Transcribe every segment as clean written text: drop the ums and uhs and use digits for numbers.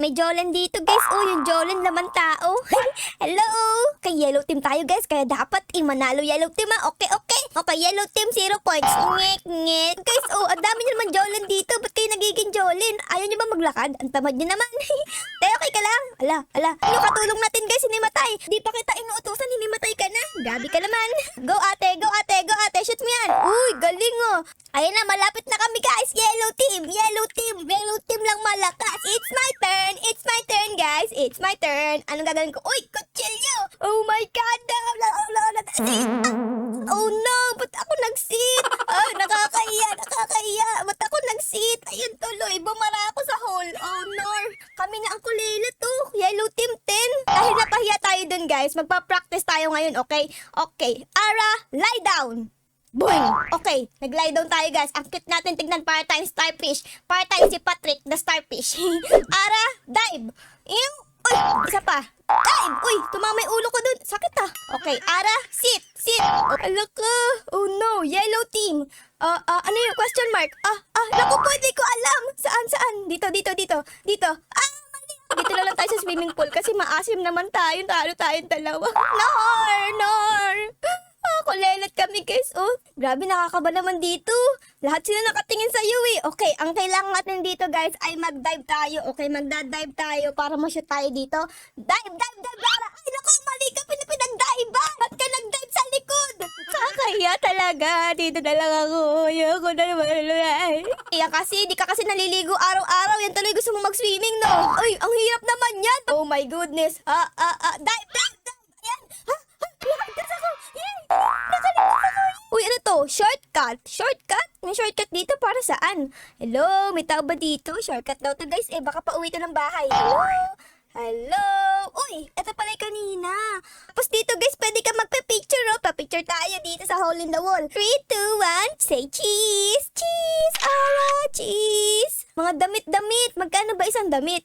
May Jolen dito guys. Oh, yung Jolen laman tao. Hello! Kay yellow team tayo guys. Kaya dapat manalo yellow team ha. Okay, okay. Okay, yellow team 0 points. Ngek, ngek. Guys, oh, ang dami nyo naman Jolen dito. Ba't kayo nagiging Jolen? Ayaw nyo ba maglakad? Ang tamad nyo naman. Tayo, okay ka lang? Ala. Ano katulong natin guys? Hinimatay. Di pa kita inuutusan. Hinimatay ka na. Gabi ka naman. Go ate, go ate, go ate. Shoot mo yan. Uy, galing oh. Ayun na, malapit na kami guys. Yellow team, yellow team. Yellow team lang malakas. It's my turn. It's my turn guys. It's my turn. Anong gagawin ko? Uy, kutsilyo. Oh my God. Oh no, ba't ako nag-sit? Oh, nakakahiya. Ba't ako nag-sit? Ayun tuloy, bumara ako sa hole. Oh no. Kami na ang kulila to. Yellow team 10. Dahil napahiya tayo dun guys, magpa-practice tayo ngayon, okay? Okay. Ara, lie down. Boing! Okay, nag-lie down tayo guys. Ang cute natin tignan para tayong starfish. Para tayong si Patrick, the starfish. Ara, dive! Ew! Uy, isa pa. Dive! Uy, tumama yung ulo ko dun. Sakit ah. Okay, Ara, sit! Oh, alaka. Oh no, yellow team. Ano yung question mark? Naku po, di ko alam. Saan? Dito. Mali. Dito na lang tayo sa swimming pool kasi maasim naman tayo. Talo tayong dalawa. Nor! Kulelat kami guys. Oh, grabe nakakaba naman dito. Lahat sila nakatingin sa iyo eh. Okay, ang kailangan natin dito guys ay mag-dive tayo. Okay, magda-dive tayo para ma-shoot tayo dito. Dive, Lara. Ay naku, mali ka pinag-dive ba? Ba't ka nag-dive sa likod? Kakaya talaga. Dito na lang ako. Ayoko na naman. Iya kasi, di ka kasi naliligo araw-araw. Yan tuloy gusto mo mag-swimming no? Ay, ang hirap naman yan. Oh my goodness. Dive. Ayan. Nakalimutan ako. Yay! Nakalimutan ako. Uy, ano to? Shortcut? May shortcut dito para saan? Hello? May tao ba dito? Shortcut daw to guys. Baka pa uwi to ng bahay. Hello? Uy, eto pala yung kanina. Tapos dito guys, pwede ka magpa-picture oh. Pa-picture tayo dito sa hole in the wall. 3, 2, 1, say cheese! Cheese! Cheese! Mga damit. Magkano ba isang damit?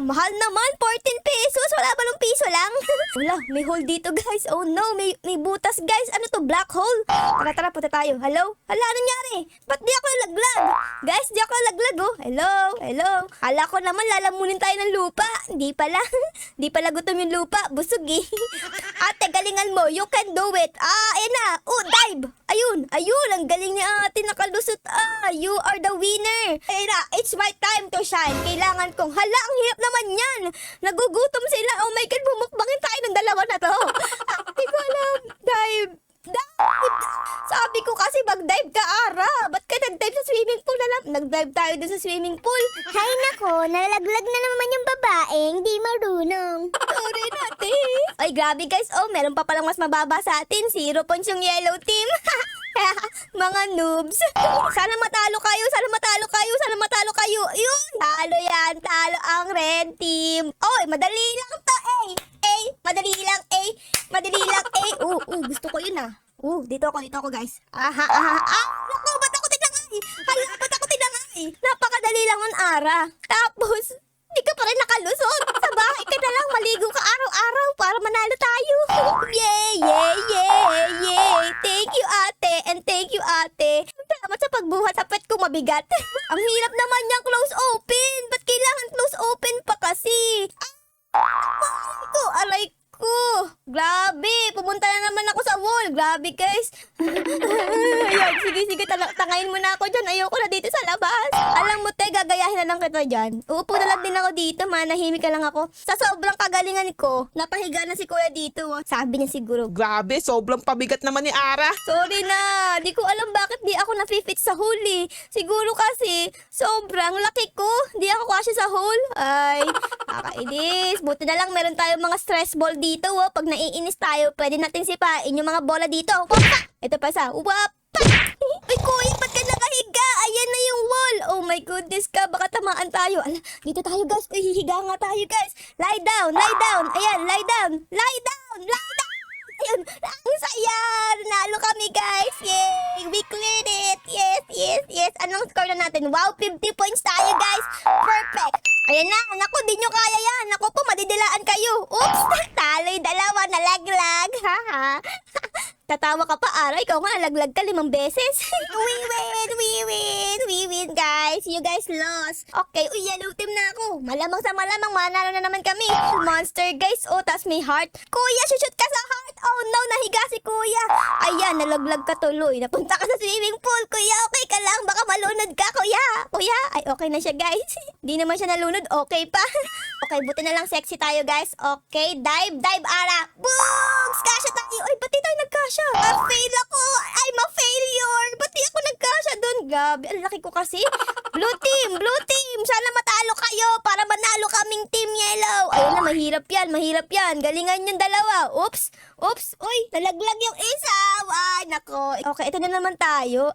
Mahal naman. 14 pesos. Wala ba nung piso lang? Wala, may hole dito guys. Oh no, may butas guys. Ano to? Black hole? Tara, punta tayo. Hello? Hala, ano nangyari? Ba't di ako nalaglag? Guys, di ako nalaglag oh. Hello? Hala ko naman lalamunin tayo ng lupa. Di pala. Di pala gutom yung lupa. Busog eh. Ate, galingan mo. You can do it. Ayan na. Oh, dive. Ayun. Ang galing ni ate. Nakalusot. You are the winner. Ayun na. It's my time to shine. Kailangan kong, hala, ang hirap naman yan. Nagugutom sila. Oh my God, bumukbangin tayo ng dalawa na to. Hindi ko alam. Dive. Sabi ko kasi mag-dive ka, Ara. Ba't ka nag-dive sa swimming pool na lang? Nag-dive tayo dun sa swimming pool. Hay nako, nalaglag na naman yung babaeng di marunong. Sorry natin. Ay, grabe guys. Oh, meron pa palang mas mababa sa atin. 0 points yung yellow team. Mga noobs. Sana matalo kayo. Yun. Talo yan. Talo ang red team. Oy, madali lang to. Madali lang. Gusto ko yun ah. Dito ako guys. Naku, ba't ako tinangay? Napakadali lang ang Ara. Tapos, di ka pa rin nakalusot. Sa bahay ka na lang, maligo ka araw-araw para manalo tayo. Yay! Thank you ate. Salamat sa pagbuhat sa pet ko mabigat. Ang hirap naman niyang close open. Ba't kailangan close open pa kasi? Aray ko. Grabe, pumunta na naman ako sa wall. Grabe guys. Ayan, sige, tangayin mo na ako dyan. Ayoko na dito sa labas. Alam mo te, gagayahin na lang kita dyan. Uupo na lang din ako dito, manahimik ka lang ako. Sa sobrang kagalingan ko, napahiga na si kuya dito. Sabi niya siguro, Grabe, sobrang pabigat naman ni Ara. sorry na, di ko alam bakit di ako na-fit sa hole eh. Siguro kasi, sobrang laki ko. Di ako kasya sa hole. Ay, kakainis. Buti na lang meron tayong mga stress ball dito. Pag naiinis tayo, pwede natin sipain yung mga bola dito. Wapa! Ito pa sa, wapa! Ay, kuya, ba't ka nakahiga? Ayan na yung wall. Oh my goodness ka, baka tamaan tayo. Ala, dito tayo guys. Uy, hihiga nga tayo guys. Lie down. Ayan, lie down. Ayun, ang saya! Nanalo kami guys! Yay! We cleared it! Yes! Anong score na natin? Wow, 50 points tayo guys! Perfect! Ayan na! Naku, di nyo kaya yan! Naku po, madidilaan kayo! Oops! Taloy dalawa, nalaglag! Haha! Tatawa ka pa, Ara. Ikaw nga, nalaglag ka 5 beses. We win, guys. You guys lost. Okay, uy, yellow team na ako. Malamang sa malamang, manalo na naman kami. Monster, guys. Oh, tas may heart. Kuya, shoot ka sa heart. Oh, no, nahiga si Kuya. Ayan, nalaglag ka tuloy. Napunta ka sa swimming pool. Kuya, okay ka lang. Baka malunod ka, Kuya. Kuya, ay, okay na siya, guys. Di naman siya nalunod. Okay pa. Okay, buti na lang sexy tayo, guys. Okay, dive, Ara. Boogs! Kasha tayo. Ay, ba't di tayo nagkasha? Ma-fail ako. I'm a failure. Ba't di ako nagkasha dun? Gabi, ang laki ko kasi. Blue team. Sana matalo kayo para manalo kaming team yellow. Ayun na, mahirap yan. Galingan yung dalawa. Oops. Uy, nalaglag yung isa. Ay, nako. Okay, ito na naman tayo.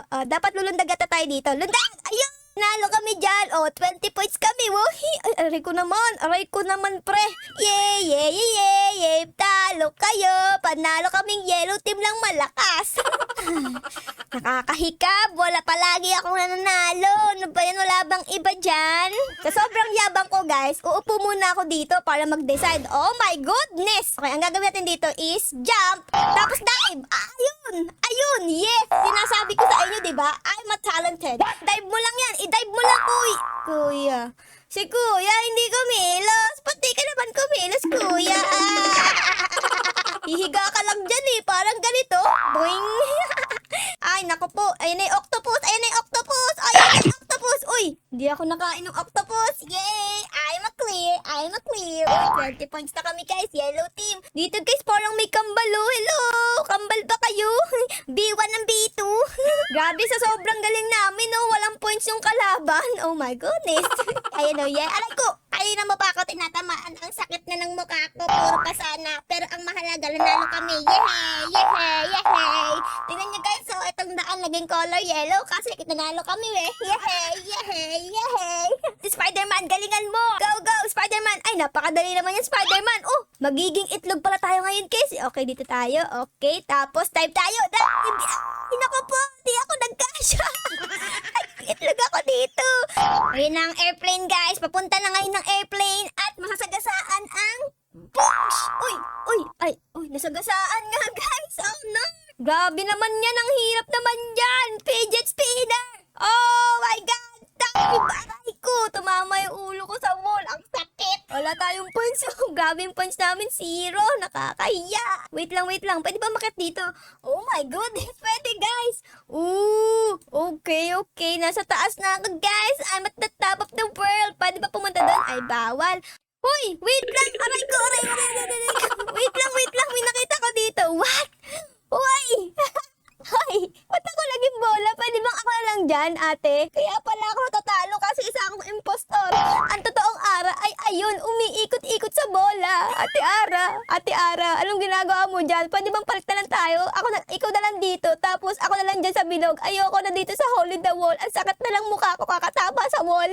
Dapat lulundag ata tayo dito. Lundag! Ayun! Nalo kami dyan. Oh, 20 points kami. Wohi! Aray ko naman, pre. Yay! Talo kayo. Panalo kaming yellow team lang malakas. Nakakahikab. Wala palagi akong nananalo. Ano ba yan? Wala bang iba dyan? Sa sobrang yabang ko, guys, uupo muna ako dito para mag-decide. Oh my goodness! Okay, ang gagawin natin dito is jump, tapos dive. Ayun! Yes! Sinasabi ko sa inyo, diba? I'm a talented. Dive mo lang yan. I-dive mo lang, Kuya. Si Kuya, hindi kumilos. Pati ka naman kumilos, Kuya. Hihiga ka lang dyan eh. Parang ganito. Boing. Ay, naku po. Ayun na yung octopus. Uy, hindi ako nakain ng octopus. Yay! I'm a clear. 20 points na kami, guys. Yellow team. Dito, guys, parang may kambal. Oh. Hello! Kambal ba kayo? B1 ng B2. Grabe, sa sobrang galing namin, oh. Walang points yung kalaban. Oh my goodness. Ayun, oh, yeah. Aray ko! Ayun na mukha ko, tinatamaan. Ang sakit na ng mukha ko. Puro pa sana. Pero ang mahalaga, nanalo kami. Yehey! Tingnan nyo, guys. So, itong daan naging color yellow kasi nanalo kami, Yehey! Spider-Man, galingan mo! Go! Spider-Man! Ay, napakadali naman yung Spider-Man. Oh, magiging itlog pala tayo ngayon, guys. Okay, dito tayo. Okay, tapos dive tayo. Ay, naku po. Di ako nagkasya. Itlog ako dito. Ayun na ang airplane, guys. Papunta na ngayon ng airplane at masasagasaan ang boosh! Uy, nasagasaan nga, guys. Oh, no. Grabe naman yan. Ang hirap naman yan. Fidget spinner. Oh, my God. Aray ko. Tumama yung ulo ko sa wall. Ang sakit. Wala tayong points. Grabe yung points namin. 0. Nakakahiya. Wait lang. Pwede ba makit dito? Oh my goodness. Pwede, guys. Ooh. Okay. Nasa taas na ako, guys. I'm at the top of the world. Pwede ba pumunta doon? Ay, bawal. Hoy, wait lang. Aray ko. Wait lang. May nakita ko dito. What? Hoy. Ba't ako laging bola? Pwede bang ako na lang dyan, ate? Kaya pala ako natatalo kasi isa akong impostor. Ang totoong Ara ay ayun, umiikot-ikot sa bola. Ate Ara, anong ginagawa mo dyan? Pwede bang palit na lang tayo? Ikaw na lang dito, tapos ako na lang dyan sa bilog. Ayoko na dito sa hole in the wall. Ang sakit na lang mukha ko kakatapa sa wall.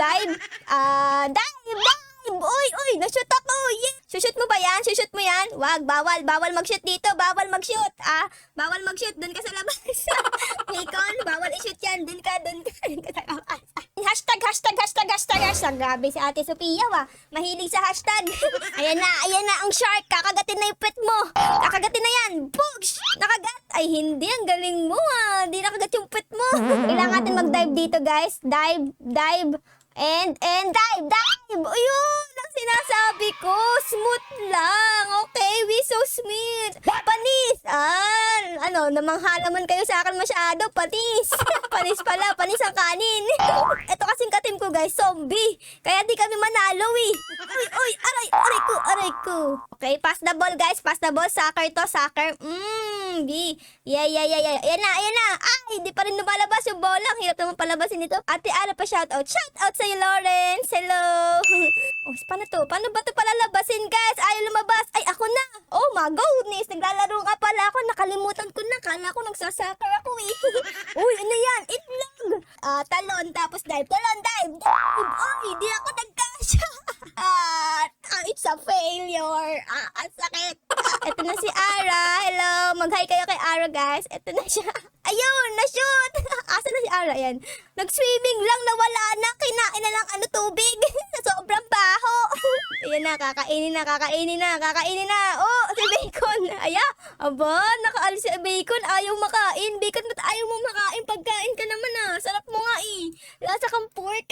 Dive. Uy, nashoot ako. Yeah. Shoot mo ba yan? Shoot mo yan? Wag, bawal mag-shoot dito. Bawal mag-shoot. Bawal mag-shoot. Doon ka sa labas. Bacon, bawal i-shoot yan. Doon ka sa labas. Hashtag. Grabe si Ate Sophia, mahilig sa hashtag. Ayan na ang shark. Kakagatin na yung pet mo. Kakagatin na yan. Boosh! Nakagat. Ay, hindi. Ang galing mo, Hindi nakagat yung pet mo. Kailangan natin mag-dive dito, guys. Dive. And dive! Ayun! Ang sinasabi ko! Smooth lang! Okay, we so smooth! Panis! Namanghala man kayo sa akin masyado! Panis! Panis ang kanin! Ito kasing katim ko, guys, zombie! Kaya di kami manalo, Uy! Aray ko! Okay, pass the ball, guys! Pass the ball! Soccer to! Yeah! Ayan na! Ay! Di pa rin lumalabas yung bola! Ang hirap naman palabasin ito! Ate Ara pa shoutout! Shoutout sa'yo, Lawrence! Hello! Oh, paano to? Paano ba ito palalabasin, guys? Ayaw lumabas! Ay, ako na! Oh my goodness! Naglalaro nga pala ako! Nakalimutan ko na! Kala ko nagsasoccer ako, Uy, ano yan? Itlog! Talon, tapos dive! Ay, di ako nagkasya! It's a failure! Ang sakit! Ito na si Ara! Hello! Mag-hi kayo kay Ara, guys! Ito na siya! Ayun! Na-shoot! Asa na si Ara? Yan. Nag-swimming lang, nawala na! Kinain na lang tubig! Sa sobrang baho! Ayan na, kakainin na, kakainin na, kakainin na. Oh, si Bacon. Aya, aba, nakaalis si Bacon. Ayaw makain. Bacon, ba't ayaw mo makain? Pagkain ka naman ah. Sarap mo nga eh. Lasa kang pork.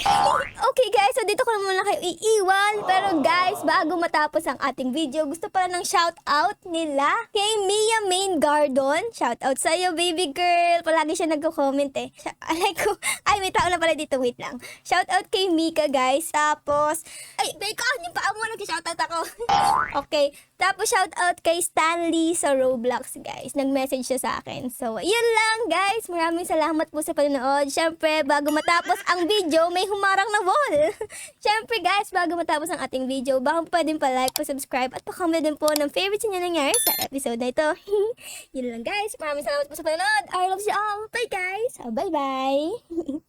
Okay guys, so dito ko na muna kayo iiwan. Pero guys, bago matapos ang ating video, gusto pala ng shoutout nila kay Mia Main Gardon. Shoutout sa'yo, baby girl. Palagi siya nagko-comment eh. Alay ko. Ay, may tao na pala dito. Wait lang. Shoutout kay Mika, guys. Tapos, ay, Bacon, yung paa mo nag-shoutout ako. Okay. Tapos, shoutout kay Stanley sa Roblox, guys. Nag-message siya sa akin. So, yun lang, guys. Maraming salamat po sa panonood. Siyempre, bago matapos ang video, may humarang na wall. Siyempre, guys, bago matapos ang ating video, baka pwedeng pa-like, pa-subscribe, at pa-comment din po ng favorite niyo nangyari sa episode na ito. Yun lang, guys. Maraming salamat po sa panonood. I love you all. Bye, guys. Bye-bye.